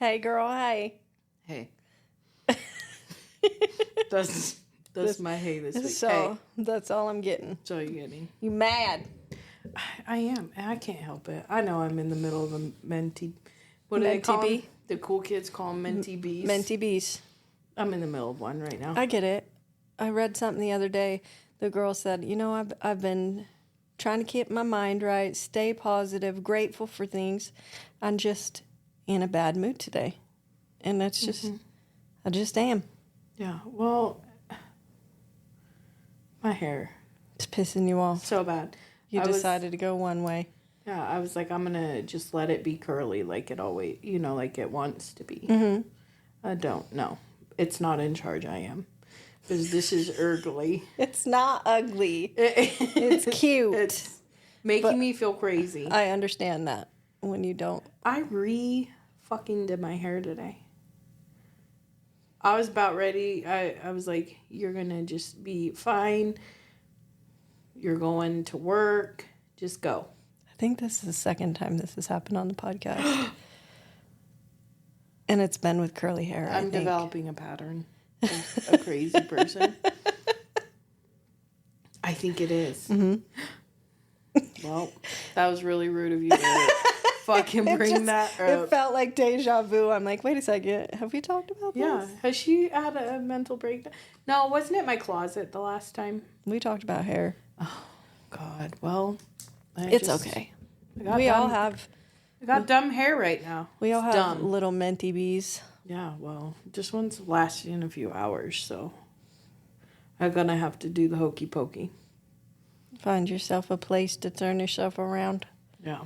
Hey, girl, hey. Hey. That's my hey this week. So, hey. that's all I'm getting. That's all you're getting. You mad? I am. I can't help it. I know I'm in the middle of a Menty... What do they call them? The cool kids call them Menty Bs. Menty Bs. I'm in the middle of one right now. I get it. I read something the other day. The girl said, I've been trying to keep my mind right, stay positive, grateful for things. I'm just in a bad mood today. And that's just, I just am. Yeah, well, my hair. It's pissing you off. So bad. You decided to go one way. Yeah, I was like, I'm going to just let it be curly like it always, like it wants to be. Mm-hmm. I don't know. It's not in charge, I am. Because this is ugly. It's not ugly. It's cute. It's making me feel crazy. I understand that when you don't. I fucking did my hair today. I was about ready. I was like, you're going to just be fine. You're going to work. Just go. I think this is the second time this has happened on the podcast. And it's been with curly hair. I'm developing a pattern of a crazy person. I think it is. Mm-hmm. Well, that was really rude of you to fucking bring that up. It felt like deja vu. I'm like, wait a second. Have we talked about this? Yeah. Has she had a mental breakdown? No, wasn't it my closet the last time? We talked about hair. Oh, God. Well, it's okay. I got dumb hair right now. We all have little Menty Bs. Yeah, well, this one's lasting a few hours, so I'm going to have to do the hokey pokey. Find yourself a place to turn yourself around. Yeah.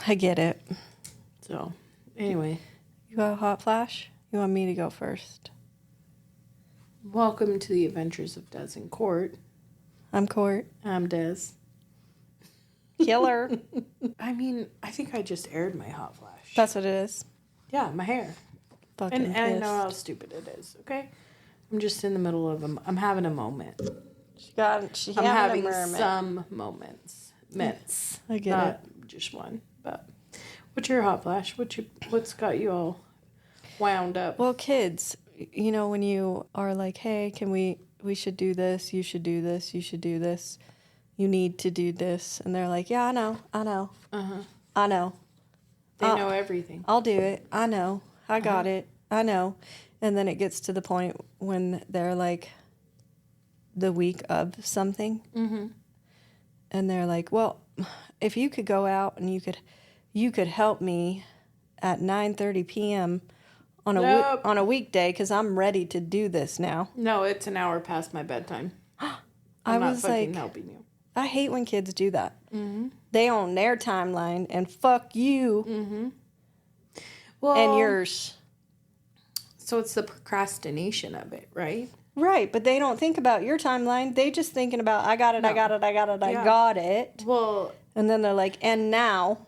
I get it. So, anyway. You got a hot flash? You want me to go first? Welcome to the adventures of Des and Cort. I'm Cort. I'm Des. Killer. I mean, I think I just aired my hot flash. That's what it is. Yeah, my hair. Fucking and I know how stupid it is, okay? I'm just in the middle of I'm having a moment. I'm having some moments. Mints. I get Not just one. But what's your hot flash? What's got you all wound up? Well, kids, when you are like, hey, we should do this, you should do this, you should do this. You need to do this. And they're like, yeah, I know. Uh-huh. I know. They know everything. I'll do it. I know. I got it. I know. And then it gets to the point when they're like the week of something. Mm-hmm. And they're like, well, if you could go out and you could help me at 9:30 p.m. on a weekday because I'm ready to do this now. No, it's an hour past my bedtime. I'm not fucking helping you. I hate when kids do that. Mm-hmm. They own their timeline and fuck you and yours. So it's the procrastination of it, right? Right, but they don't think about your timeline. They just thinking about, I got it. Well. And then they're like, and now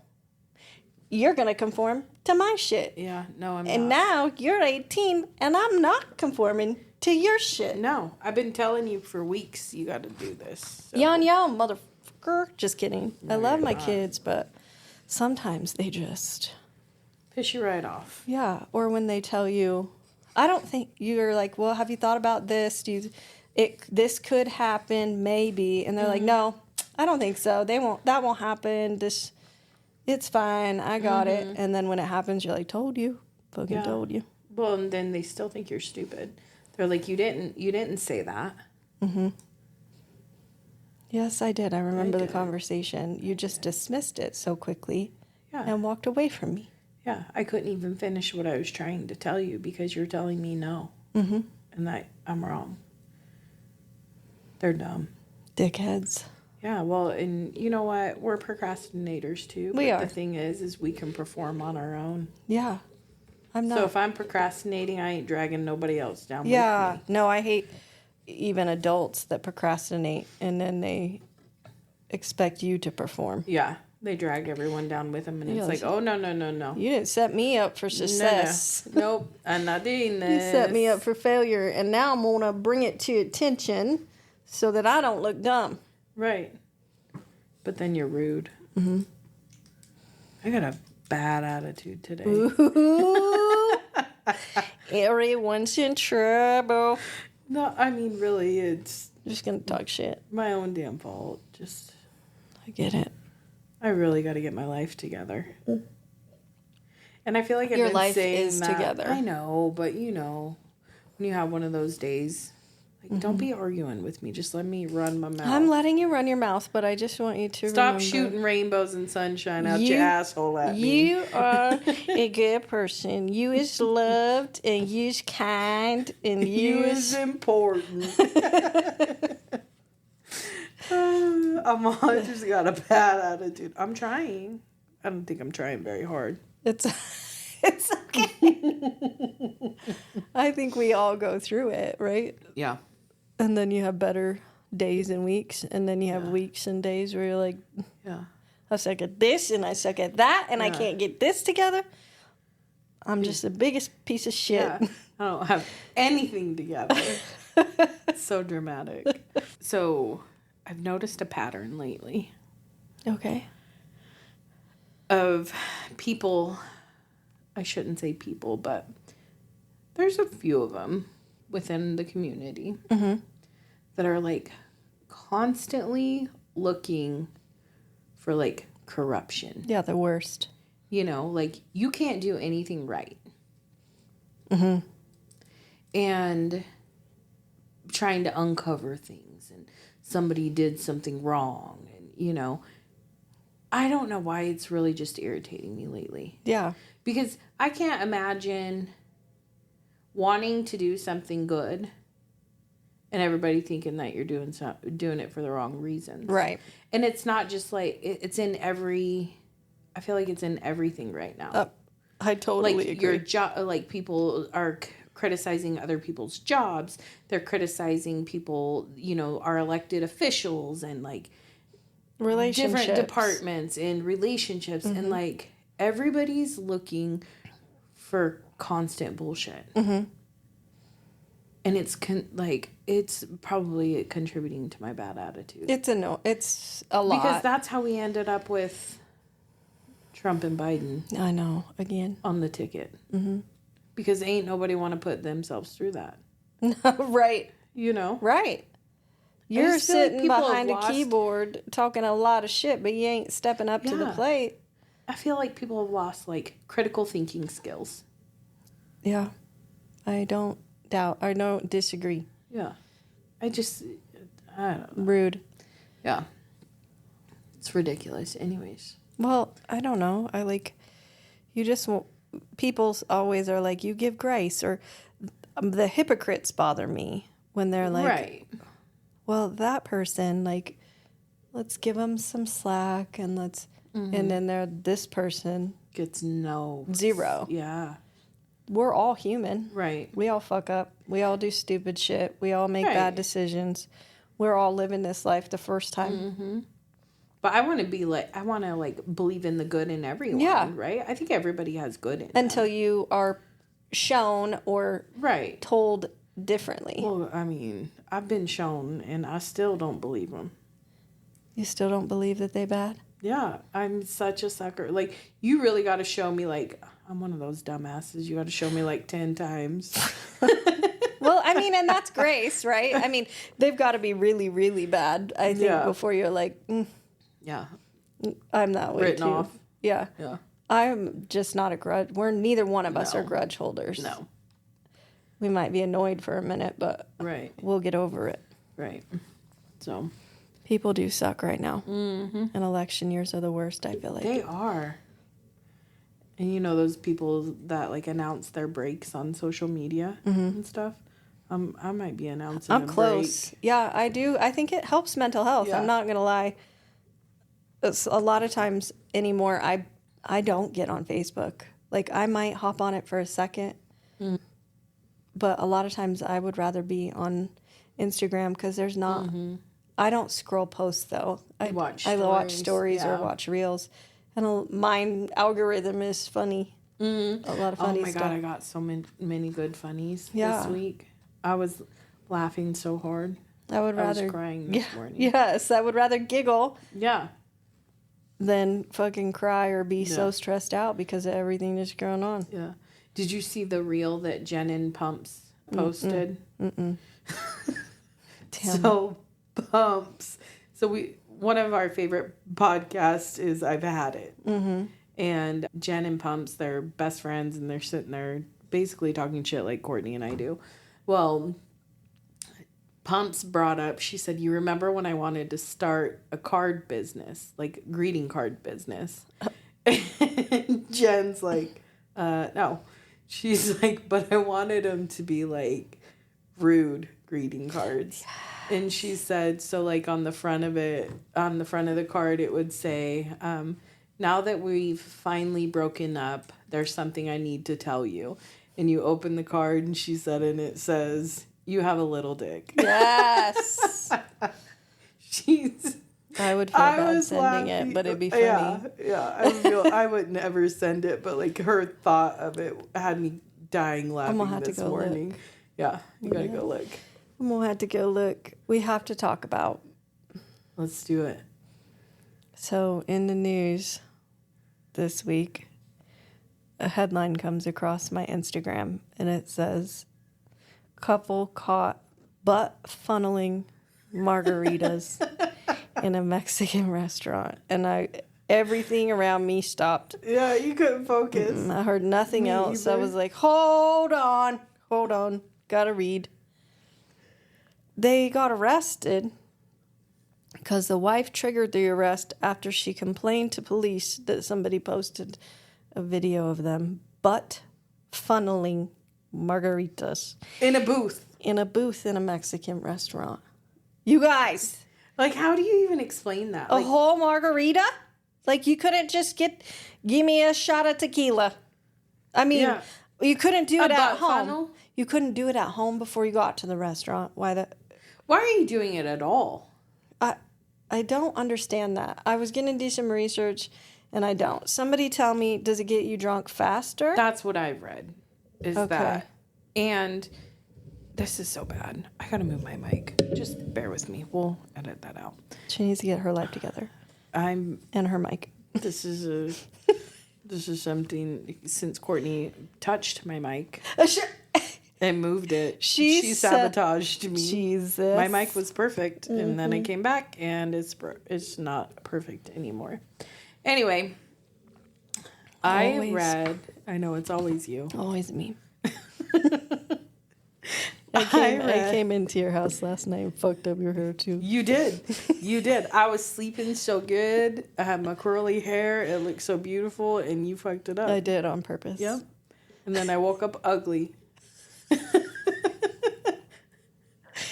you're going to conform to my shit. Yeah, no, I'm not. And now you're 18 and I'm not conforming to your shit. No, I've been telling you for weeks you got to do this. So. Yon, motherfucker. Just kidding. No, I love my kids, but sometimes they just... piss you right off. Yeah, or when they tell you, I don't think you're like, well, have you thought about this? This could happen, maybe. And they're like, no, I don't think so. That won't happen. It's fine. I got it. And then when it happens, you're like, told you. Fucking told you. Well, and then they still think you're stupid. They're like, you didn't say that. Mm-hmm. Yes, I did. I remember the conversation. You just dismissed it so quickly and walked away from me. Yeah, I couldn't even finish what I was trying to tell you because you're telling me no. Mm-hmm. And I'm wrong. They're dumb. Dickheads. Yeah, well, and you know what? We're procrastinators too. We are. The thing is we can perform on our own. Yeah. I'm not. So if I'm procrastinating, I ain't dragging nobody else down with me. Yeah, no, I hate even adults that procrastinate and then they expect you to perform. Yeah, they drag everyone down with them and it's like, oh, no. You didn't set me up for success. No. Nope, I'm not doing this. You set me up for failure and now I'm going to bring it to attention so that I don't look dumb. Right. But then you're rude. Mm-hmm. I got a bad attitude today. Ooh. Everyone's in trouble. No, I mean, really, it's Just gonna talk shit. my own damn fault. I get it. I really got to get my life together. And I feel like I've Your been life saying is that. together. I know, but when you have one of those days, like, don't be arguing with me. Just let me run my mouth. I'm letting you run your mouth, but I just want you to Stop remember, shooting rainbows and sunshine out your asshole at me. You are a good person. You is loved and you is kind and You you is is important. I just got a bad attitude. I'm trying. I don't think I'm trying very hard. It's okay. I think we all go through it, right? Yeah. And then you have better days and weeks, and then you have weeks and days where you're like, Yeah. I suck at this and I suck at that and I Yeah. can't get this together. I'm just the biggest piece of shit. Yeah. I don't have anything together. It's so dramatic. So I've noticed a pattern lately Okay. of people. I shouldn't say people, but there's a few of them within the community that are like constantly looking for like corruption. Yeah, the worst. Like you can't do anything right. And trying to uncover things, and somebody did something wrong, and I don't know why it's really just irritating me lately. Yeah. Because I can't imagine wanting to do something good and everybody thinking that you're doing it for the wrong reasons. Right. And it's not just like it's in every. I feel like it's in everything right now. I totally like agree. your job, like people are criticizing other people's jobs. They're criticizing people, our elected officials and like Relationships. different departments and relationships, and like everybody's looking for constant bullshit. And it's it's probably contributing to my bad attitude. It's a lot. Because that's how we ended up with Trump and Biden I know, again. on the ticket. Because ain't nobody want to put themselves through that. Right. I Right. You're just feel like sitting people behind have a lost- keyboard talking a lot of shit, but you ain't stepping up to the Yeah. plate. I feel like people have lost like critical thinking skills. Yeah. I don't disagree. Yeah. I don't know. Rude. Yeah. It's ridiculous. Anyways. Well, I don't know. People's always are like, you give grace, or the hypocrites bother me when they're like, Right. well, that person, like, let's give them some slack and and then this person Gets no. 0. Yeah. We're all human. Right. We all fuck up. We all do stupid shit. We all make Right. bad decisions. We're all living this life the first time. But I want to believe in the good in everyone. Yeah. Right. I think everybody has good in Until them. you are shown or Right. told differently. Well, I mean, I've been shown and I still don't believe them. You still don't believe that they bad? Yeah, I'm such a sucker. Like, you really got to show me, like, I'm one of those dumbasses. You got to show me, like, 10 times. Well, I mean, and that's grace, right? I mean, they've got to be really, really bad, I think, Yeah. before you're like, Yeah. I'm that way Written too. off. Yeah. Yeah. I'm just not a grudge. Neither one of us No. are grudge holders. No. We might be annoyed for a minute, but Right. we'll get over it. Right. So. People do suck right now. And election years are the worst, I feel like. They are. And you know those people that, like, announce their breaks on social media and stuff? I might be announcing I'm a close. break. Yeah, I do. I think it helps mental health. Yeah. I'm not going to lie. It's a lot of times anymore, I don't get on Facebook. Like, I might hop on it for a second. But a lot of times I would rather be on Instagram because there's not... I don't scroll posts, though. I watch stories or yeah. watch reels. And my algorithm is funny. A lot of funny Oh my stuff. God, I got so many good funnies Yeah. this week. I was laughing so hard. I would I was rather... crying this morning. Yes, I would rather giggle Yeah. than fucking cry or be so stressed out because of everything that's going on. Yeah. Did you see the reel that Jen and Pumps posted? Mm-mm. So Pumps. So one of our favorite podcasts is I've Had It. Mm-hmm. And Jen and Pumps, they're best friends, and they're sitting there basically talking shit like Courtney and I do. Well, Pumps brought up, she said, you remember when I wanted to start a card business, like greeting card business? And Jen's like, no. She's like, but I wanted them to be like rude greeting cards. Yes. And she said, so like on the front of the card, it would say, now that we've finally broken up, there's something I need to tell you. And you open the card, and she said, and it says, you have a little dick. Yes. I would feel bad sending it, but it'd be funny. Yeah. I would never send it, but like her thought of it had me dying laughing this morning. Look. Yeah, you gotta go look. I'm gonna have to go look. We have to talk about. Let's do it. So in the news this week, a headline comes across my Instagram, and it says, couple caught butt funneling margaritas in a Mexican restaurant. And everything around me stopped. Yeah, you couldn't focus. I heard nothing else. Either. I was like, hold on, gotta read. They got arrested because the wife triggered the arrest after she complained to police that somebody posted a video of them butt funneling margaritas in a booth in a Mexican restaurant. You guys, like, how do you even explain that? A whole margarita? Like, you couldn't just give me a shot of tequila. I mean, you couldn't do it at home. Funnel? You couldn't do it at home before you got to the restaurant. Why are you doing it at all? I don't understand that. I was going to do some research, and I don't. Somebody tell me, does it get you drunk faster? That's what I've read, is that. And this is so bad. I got to move my mic. Just bear with me. We'll edit that out. She needs to get her life together. And her mic. This is something, since Courtney touched my mic. Sure. And moved it. She sabotaged me. Jesus. My mic was perfect, and then I came back, and it's not perfect anymore. Anyway, I read. I know it's always you. Always me. I came into your house last night and fucked up your hair too. You did. I was sleeping so good. I had my curly hair. It looked so beautiful, and you fucked it up. I did on purpose. Yep. And then I woke up ugly.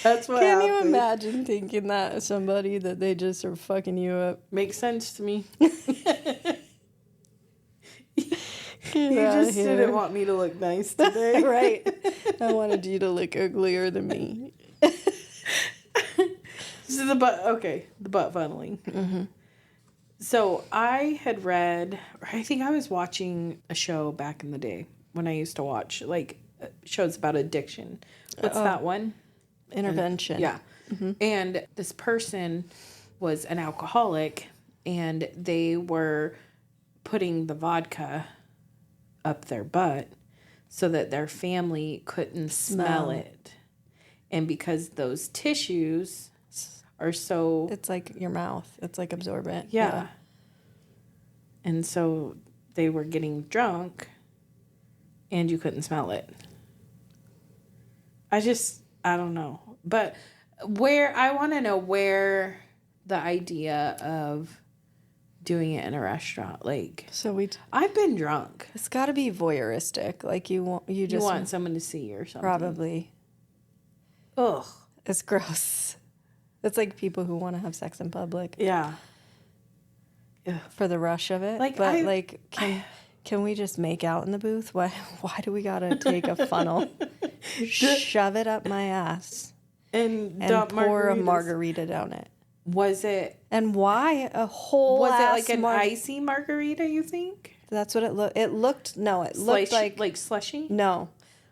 That's what Can happened. you imagine thinking that somebody that they just are fucking you up? Makes sense to me. You just didn't want me to look nice today. Right. I wanted you to look uglier than me. So the butt funneling. Mm-hmm. So I had read, or I think I was watching a show back in the day when I used to watch like shows about addiction. What's that one? Intervention. Yeah. Mm-hmm. And this person was an alcoholic, and they were putting the vodka up their butt so that their family couldn't smell it. And because those tissues are so... It's like your mouth. It's like absorbent. Yeah. And so they were getting drunk, and you couldn't smell it. I don't know. But I want to know where the idea of doing it in a restaurant, like, I've been drunk. It's got to be voyeuristic. Like you want someone to see or something. Probably. Ugh. It's gross. It's like people who want to have sex in public. Yeah. For the rush of it. Can we just make out in the booth? Why do we gotta take a funnel, shove it up my ass, and pour a margarita down it? Was it? And why a whole? Was it like an icy margarita? You think? That's what it looked. It looked like slushy. No,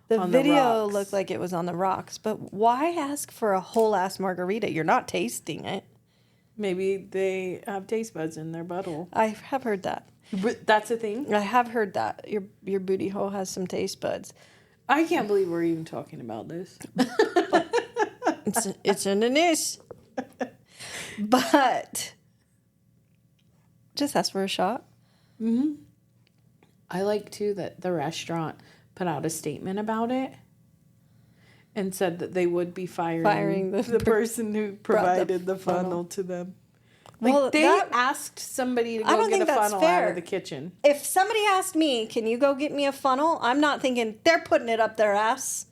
the video looked like it was on the rocks. But why ask for a whole ass margarita? You're not tasting it. Maybe they have taste buds in their butthole. I have heard that. But that's a thing? I have heard that. Your booty hole has some taste buds. I can't believe we're even talking about this. It's in the news. But just ask for a shot. Mm-hmm. I like, too, that the restaurant put out a statement about it and said that they would be firing the person who provided the funnel to them. Like, Well, they asked somebody to I go don't get a think that's funnel out fair. of the kitchen. If somebody asked me, can you go get me a funnel? I'm not thinking they're putting it up their ass.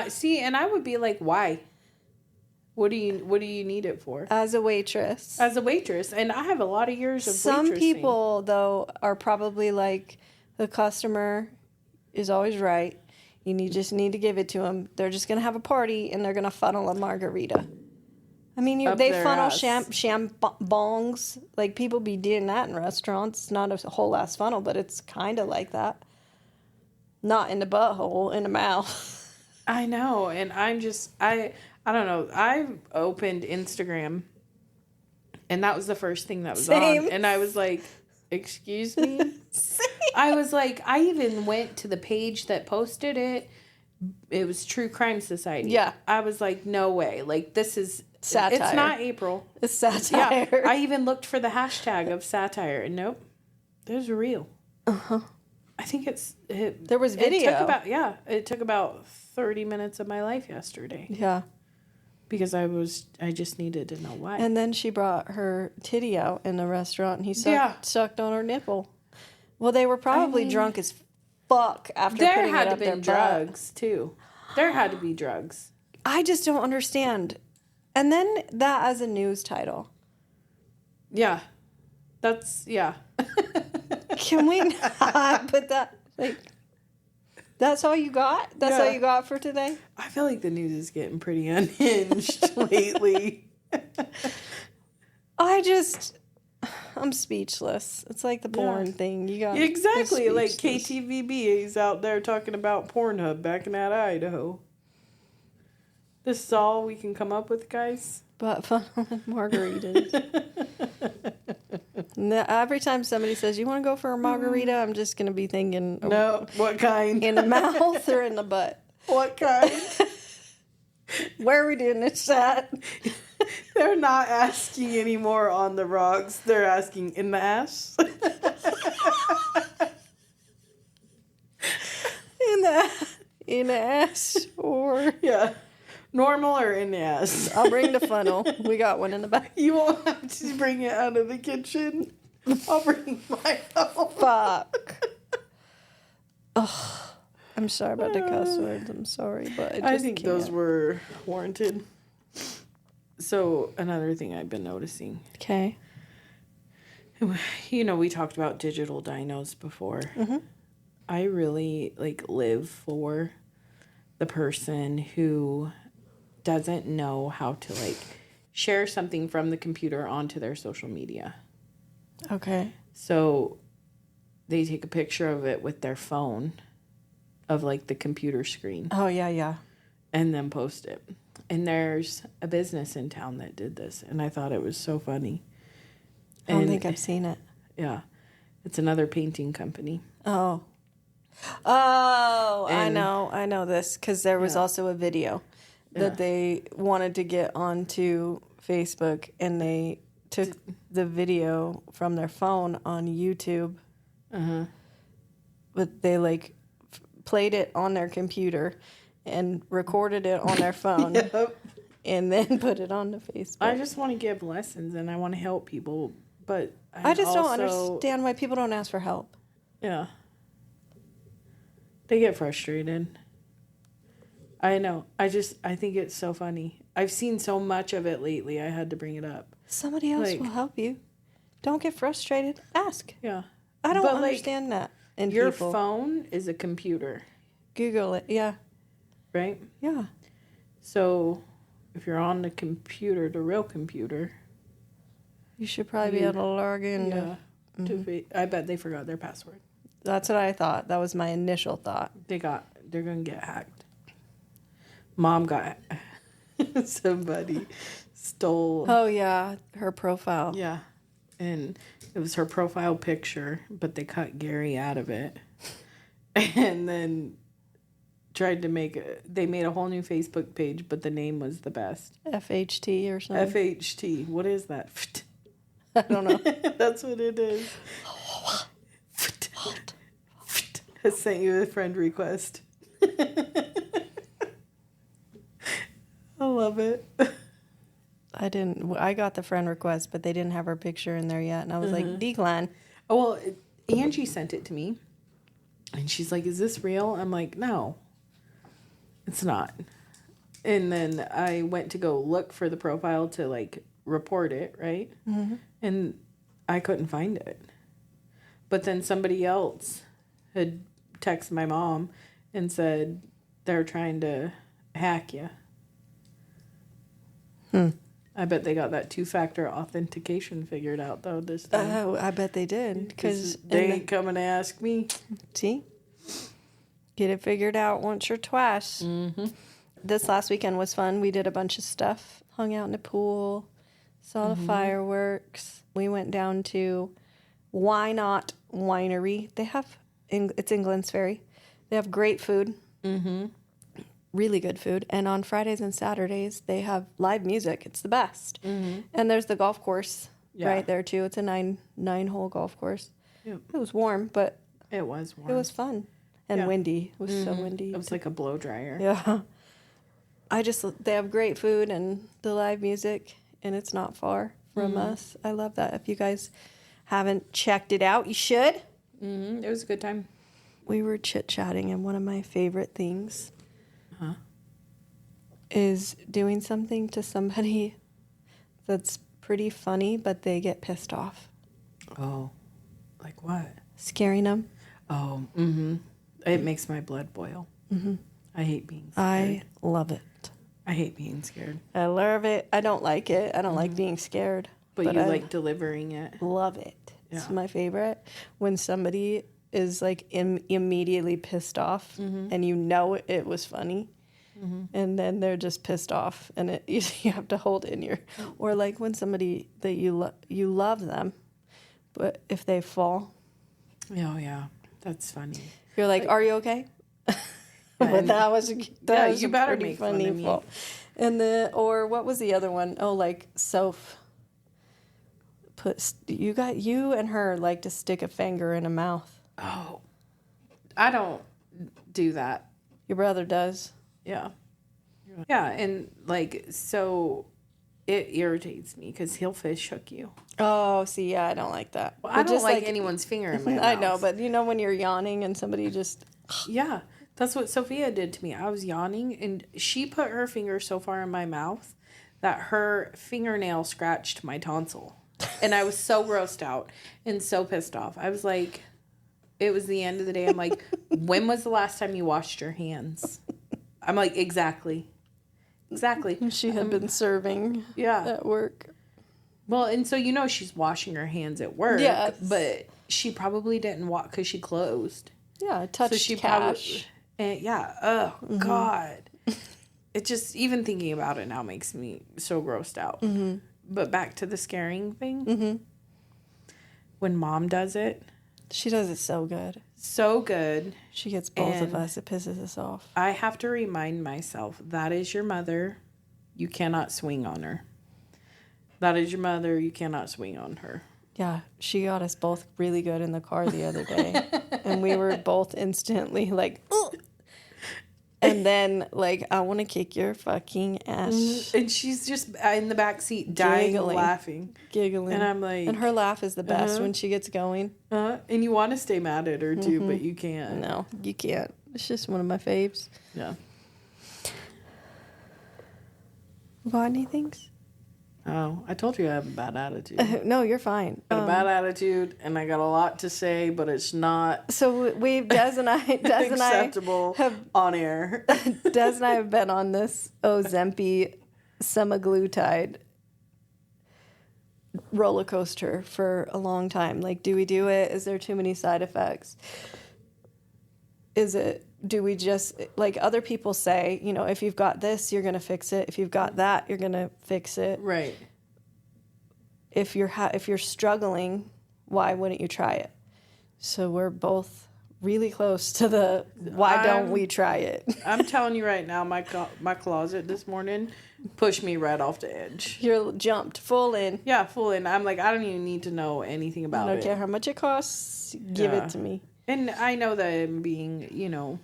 See, and I would be like, why? What do you need it for? As a waitress. As a waitress. And I have a lot of years of Some waitressing. people, though, are probably like, the customer is always right. You just need to give it to them. They're just going to have a party, and they're going to funnel a margarita. I mean, Up they their funnel ass. bongs. Like, people be doing that in restaurants. It's not a whole ass funnel, but it's kind of like that. Not in the butthole, in the mouth. I know. And I'm just, I don't know. I opened Instagram, and that was the first thing that was Same. on. And I was like, excuse me? I was like, I even went to the page that posted it. It was True Crime Society. Yeah. I was like, no way. Like, this is Satire. It's not April. It's satire. Yeah. I even looked for the hashtag of satire, and nope. There's real. Uh-huh. I think There was video. It took about 30 minutes of my life yesterday. Yeah. Because I just needed to know why. And then she brought her titty out in the restaurant, and he sucked on her nipple. Well, they were probably drunk as fuck after there putting had it to up their be butt. drugs too. There had to be drugs. I just don't understand. And then that as a news title. Yeah. That's Can we not put that, like, that's all you got? That's all you got for today? I feel like the news is getting pretty unhinged lately. I'm speechless. It's like the porn thing. You got Exactly. Like speechless. KTVB is out there talking about Pornhub back in Idaho. This is all we can come up with, guys. Butt funnel and margaritas. Every time somebody says, you want to go for a margarita, I'm just going to be thinking, No, what kind? in the mouth or in the butt? What kind? Where are we doing this at? They're not asking anymore on the rocks. They're asking in the ass. In the ass or... Yeah. Normal or in the ass? I'll bring the funnel. We got one in the back. You won't have to bring it out of the kitchen. I'll bring mine home. Fuck. Ugh. I'm sorry about the cuss words. I'm sorry, but I think those were warranted. So, another thing I've been noticing. Okay. You know, we talked about digital dinos before. Mm-hmm. I really, live for the person who doesn't know how to, share something from the computer onto their social media. Okay. So, they take a picture of it with their phone of, the computer screen. Oh, yeah. And then post it. And there's a business in town that did this, and I thought it was so funny. I don't think I've seen it. Yeah. It's another painting company. Oh, I know this, because there was also a video that they wanted to get onto Facebook, and they took the video from their phone on YouTube. Uh-huh. But they, played it on their computer and recorded it on their phone. Yep. And then put it on the Facebook. I just want to give lessons, and I want to help people, but I just don't understand why people don't ask for help. Yeah. They get frustrated. I know. I think it's so funny. I've seen so much of it lately, I had to bring it up. Somebody else will help you. Don't get frustrated. Ask. Yeah. I don't understand that in your people. phone is a computer. Google it. Yeah. Right? Yeah. So, if you're on the computer, the real computer... You should probably be able to log in. Yeah. I bet they forgot their password. That's what I thought. That was my initial thought. They're going to get hacked. Mom got... Somebody stole. Oh, yeah. Her profile. Yeah. And it was her profile picture, but they cut Gary out of it. And then they made a whole new Facebook page, but the name was the best. FHT or something. FHT. What is that? I don't know. That's what it is. Has sent you a friend request. I love it. I got the friend request, but they didn't have her picture in there yet. And I was like, decline. Oh, well, Angie sent it to me. And she's like, is this real? I'm like, no, it's not. And then I went to go look for the profile to, like, report it, right? Mm-hmm. And I couldn't find it. But then somebody else had texted my mom and said they're trying to hack you. I bet they got that 2-factor authentication figured out, though, this time. Oh, I bet they did. Because they ain't coming to ask me. See? Get it figured out once or twice. Mm-hmm. This last weekend was fun. We did a bunch of stuff. Hung out in the pool. Saw the fireworks. We went down to Why Not Winery. They have... It's England's Ferry. They have great food. Mm-hmm. Really good food. And on Fridays and Saturdays, they have live music. It's the best. Mm-hmm. And there's the golf course right there, too. It's a nine-hole golf course. Yep. It was warm, but... It was warm. It was fun. And windy. It was so windy. It was like a blow dryer. Yeah. They have great food and the live music, and it's not far from us. I love that. If you guys haven't checked it out, you should. Mm-hmm. It was a good time. We were chit-chatting, and one of my favorite things is doing something to somebody that's pretty funny, but they get pissed off. Oh, like what? Scaring them. Oh, mm-hmm. It makes my blood boil. Mm-hmm. I hate being scared. I love it. I hate being scared. I love it. I don't like it. I don't like being scared. But you like delivering it. Love it. Yeah. It's my favorite. When somebody is like immediately pissed off and you know it was funny. Mm-hmm. And then they're just pissed off, and you have to hold in your, or like when somebody that you love them, but if they fall, oh yeah, that's funny. You're like, are you okay? But that was you better make funny fun of me. fall. And or what was the other one? Oh, like Soph. You and her like to stick a finger in a mouth. Oh, I don't do that. Your brother does. Yeah. Yeah, and like, so it irritates me because he'll fish hook you. Oh, see, yeah, I don't like that. Well, I don't like anyone's finger in my mouth. I know, but you know when you're yawning and somebody just... Yeah, that's what Sophia did to me. I was yawning, and she put her finger so far in my mouth that her fingernail scratched my tonsil. And I was so grossed out and so pissed off. I was like, it was the end of the day. I'm like, when was the last time you washed your hands? I'm like, exactly. She had been serving at work. Well, and so she's washing her hands at work. Yes. But she probably didn't wash because she closed. Yeah, touched cash. God. It just, even thinking about it now makes me so grossed out. Mm-hmm. But back to the scaring thing. Mm-hmm. When Mom does it. She does it so good. So good. She gets both of us. It pisses us off. I have to remind myself, that is your mother. You cannot swing on her. That is your mother. You cannot swing on her. Yeah, she got us both really good in the car the other day. And we were both instantly like, ugh. And then, like, I want to kick your fucking ass. And she's just in the back seat dying, laughing. Giggling. And I'm like... And her laugh is the best when she gets going. And you want to stay mad at her, too, but you can't. No, you can't. It's just one of my faves. Yeah. Got anything? Oh, I told you I have a bad attitude. No, you're fine. I got a bad attitude, and I got a lot to say, but it's not. So Des and I, acceptable on air. Des and I have been on this Ozempic semaglutide roller coaster for a long time. Like, do we do it? Is there too many side effects? Is it do we just, like other people say, you know, if you've got this, you're going to fix it. If you've got that, you're going to fix it. Right. If you're struggling, why wouldn't you try it? So we're both really close to the why don't we try it? I'm telling you right now, my closet this morning pushed me right off the edge. You're jumped full in. Yeah, full in. I'm like, I don't even need to know anything about it. I don't care how much it costs. Give it to me. And I know that I'm being, you know,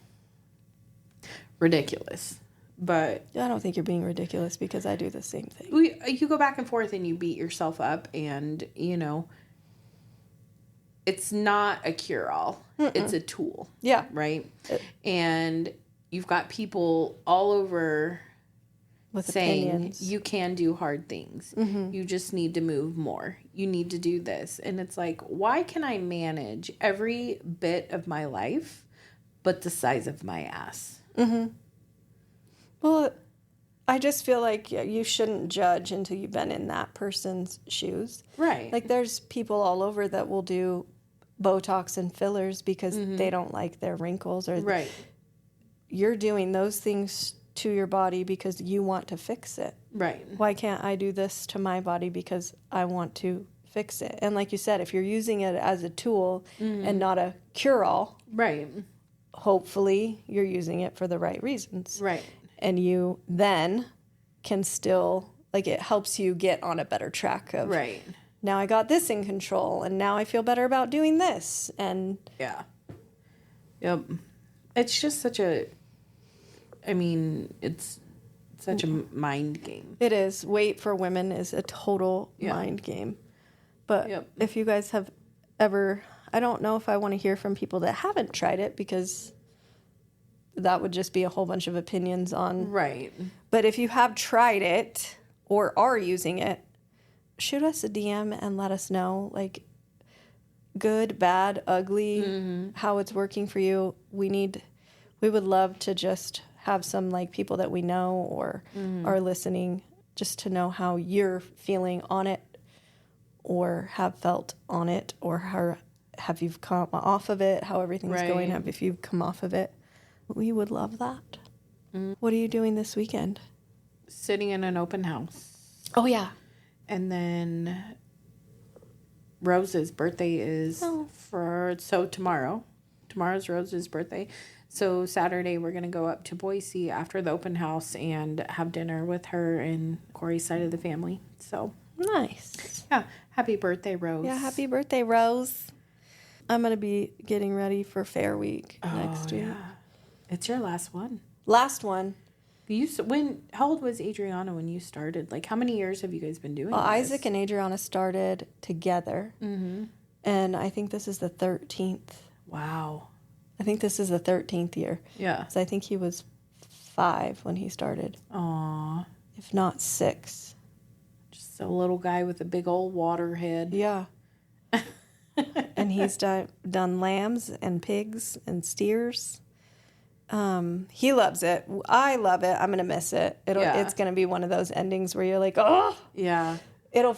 ridiculous. But I don't think you're being ridiculous because I do the same thing. You go back and forth and you beat yourself up and, you know, it's not a cure-all. It's a tool. Yeah. Right? And you've got people all over with saying opinions. You can do hard things. Mm-hmm. You just need to move more. You need to do this. And it's like, why can I manage every bit of my life but the size of my ass? Mm-hmm. Well, I just feel like you shouldn't judge until you've been in that person's shoes. Right. Like there's people all over that will do Botox and fillers because they don't like their wrinkles. Or right. You're doing those things to your body because you want to fix it. Right. Why can't I do this to my body because I want to fix it? And like you said, if you're using it as a tool and not a cure-all, right, hopefully you're using it for the right reasons. Right. And you then can still, like, it helps you get on a better track of, right, now I got this in control, and now I feel better about doing this. And yeah. Yep. It's just such a, I mean, it's such a mind game. It is. Weight for women is a total mind game. But if you guys have ever, I don't know if I want to hear from people that haven't tried it because that would just be a whole bunch of opinions on. Right. But if you have tried it or are using it, shoot us a DM and let us know, like, good, bad, ugly, how it's working for you. We would love to just have some, like, people that we know or are listening just to know how you're feeling on it or have felt on it or how have you come off of it, how everything's going up if you've come off of it. We would love that. What are you doing this weekend? Sitting in an open house. Oh, yeah. And then Rose's birthday is tomorrow. Tomorrow's Rose's birthday. So Saturday we're going to go up to Boise after the open house and have dinner with her and Corey's side of the family. So nice. Yeah. Happy birthday, Rose. Yeah, happy birthday, Rose. I'm going to be getting ready for Fair Week next week. Yeah. It's your last one. Last one. How old was Adriana when you started? Like, how many years have you guys been doing this? Isaac and Adriana started together. Mm-hmm. And I think this is the 13th. Wow. I think this is the 13th year. Yeah. So I think he was 5 when he started. Aww. If not 6. Just a little guy with a big old water head. Yeah. And he's done lambs and pigs and steers. He loves it. I love it. I'm going to miss it. It's going to be one of those endings where you're like, oh. Yeah. I don't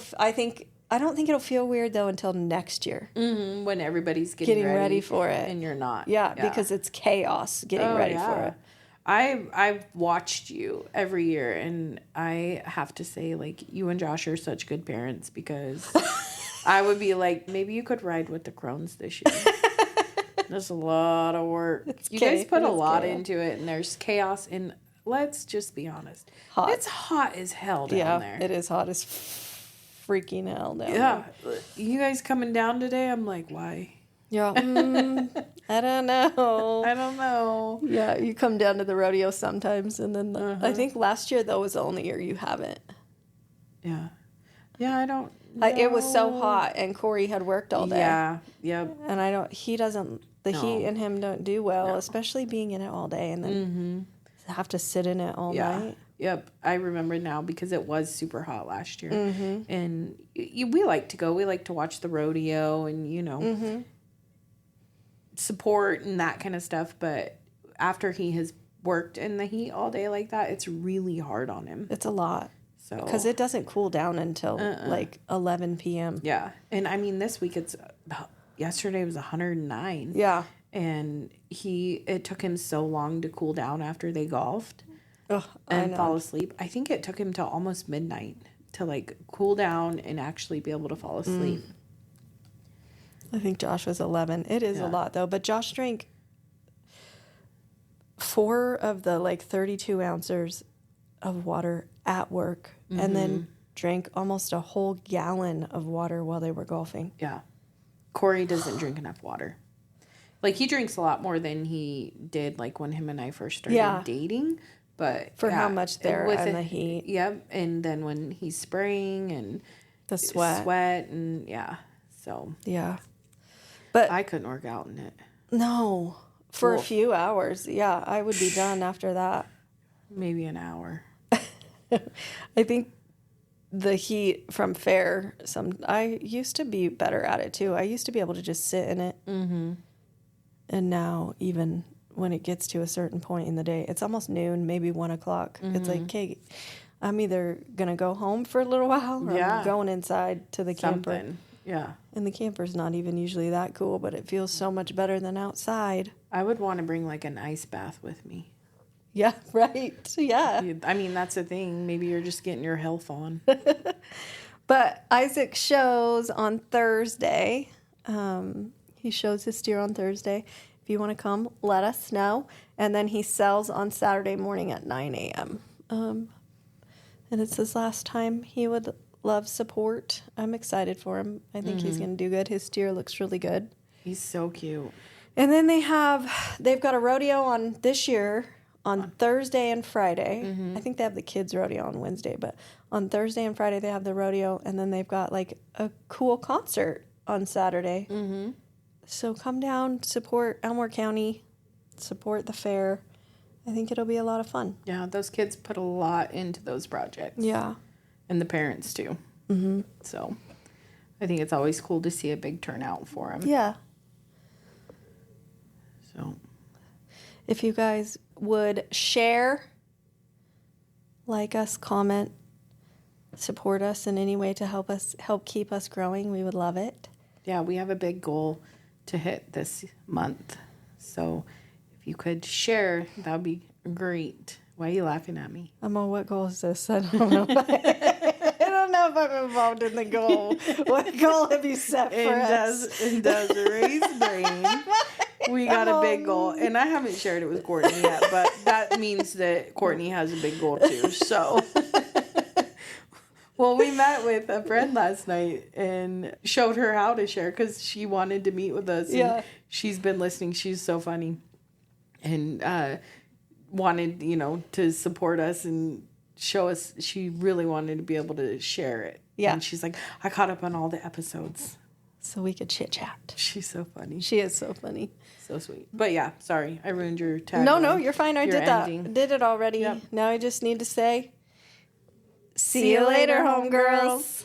think it'll feel weird, though, until next year. Mm-hmm. When everybody's getting ready for it. And you're not. Yeah, because it's chaos getting ready for it. I've watched you every year, and I have to say, like, you and Josh are such good parents because I would be like, maybe you could ride with the Groans this year. There's a lot of work. You guys put a lot into it, and there's chaos. And let's just be honest. Hot. It's hot as hell down there. Yeah, it is hot as freaking hell down there. Yeah. You guys coming down today? I'm like, why? Yeah. I don't know. I don't know. Yeah, you come down to the rodeo sometimes, and then I think last year, though, was the only year you haven't. Yeah. Yeah, I don't know. It was so hot, and Corey had worked all day. Yeah, yep. And heat and him don't do well, especially being in it all day and then have to sit in it all night. Yep, I remember now because it was super hot last year. Mm-hmm. And we like to go. We like to watch the rodeo and, support and that kind of stuff. But after he has worked in the heat all day like that, it's really hard on him. It's a lot. Because it doesn't cool down until like 11 p.m. Yeah. And I mean, this week yesterday was 109. Yeah. and it took him so long to cool down after they golfed and fall asleep. I think it took him till almost midnight to like cool down and actually be able to fall asleep. I think Josh was 11. It is a lot though, but Josh drank 4 of the like 32 ounces of water at work, and then drank almost a whole gallon of water while they were golfing. Yeah. Corey doesn't drink enough water. Like, he drinks a lot more than he did, like, when him and I first started dating. But for how much they're in the heat. Yep. And then when he's spraying and the sweat and so. Yeah. But I couldn't work out in it. No. For a few hours. Yeah. I would be done after that. Maybe an hour. I think the heat from fair, I used to be better at it too. I used to be able to just sit in it. Mm-hmm. And now, even when it gets to a certain point in the day, it's almost noon, maybe 1 o'clock. Mm-hmm. It's like, okay, I'm either going to go home for a little while or I'm going inside to the camper. Yeah. And the camper's not even usually that cool, but it feels so much better than outside. I would want to bring like an ice bath with me. Yeah, right. Yeah. I mean, that's the thing. Maybe you're just getting your health on. But Isaac shows on Thursday. He shows his steer on Thursday. If you want to come, let us know. And then he sells on Saturday morning at 9 a.m. And it's his last time. He would love support. I'm excited for him. I think he's going to do good. His steer looks really good. He's so cute. And then they've got a rodeo on this year on Thursday and Friday. Mm-hmm. I think they have the kids' rodeo on Wednesday, but on Thursday and Friday they have the rodeo, and then they've got like a cool concert on Saturday. Mm-hmm. So come down, support Elmore County, support the fair. I think it'll be a lot of fun. Yeah, those kids put a lot into those projects. Yeah. And the parents too. Mm-hmm. So I think it's always cool to see a big turnout for them. Yeah. So if you guys would share, like us, comment, support us in any way to help keep us growing, we would love it. Yeah, we have a big goal to hit this month. So if you could share, that would be great. Why are you laughing at me? What goal is this? I don't know. I don't know if I'm involved in the goal. What goal have you set for us? It does raise brain. We got a big goal, and I haven't shared it with Courtney yet, but that means that Courtney has a big goal too. So, well, we met with a friend last night and showed her how to share because she wanted to meet with us. Yeah. And she's been listening. She's so funny, and wanted to support us and show us. She really wanted to be able to share it. Yeah. And she's like, I caught up on all the episodes. So we could chit chat. She's so funny. She is so funny. So sweet. But yeah, sorry. I ruined your tag. No, you're fine. I did ending. that. Did it already. Yep. Now I just need to say, see you later, homegirls.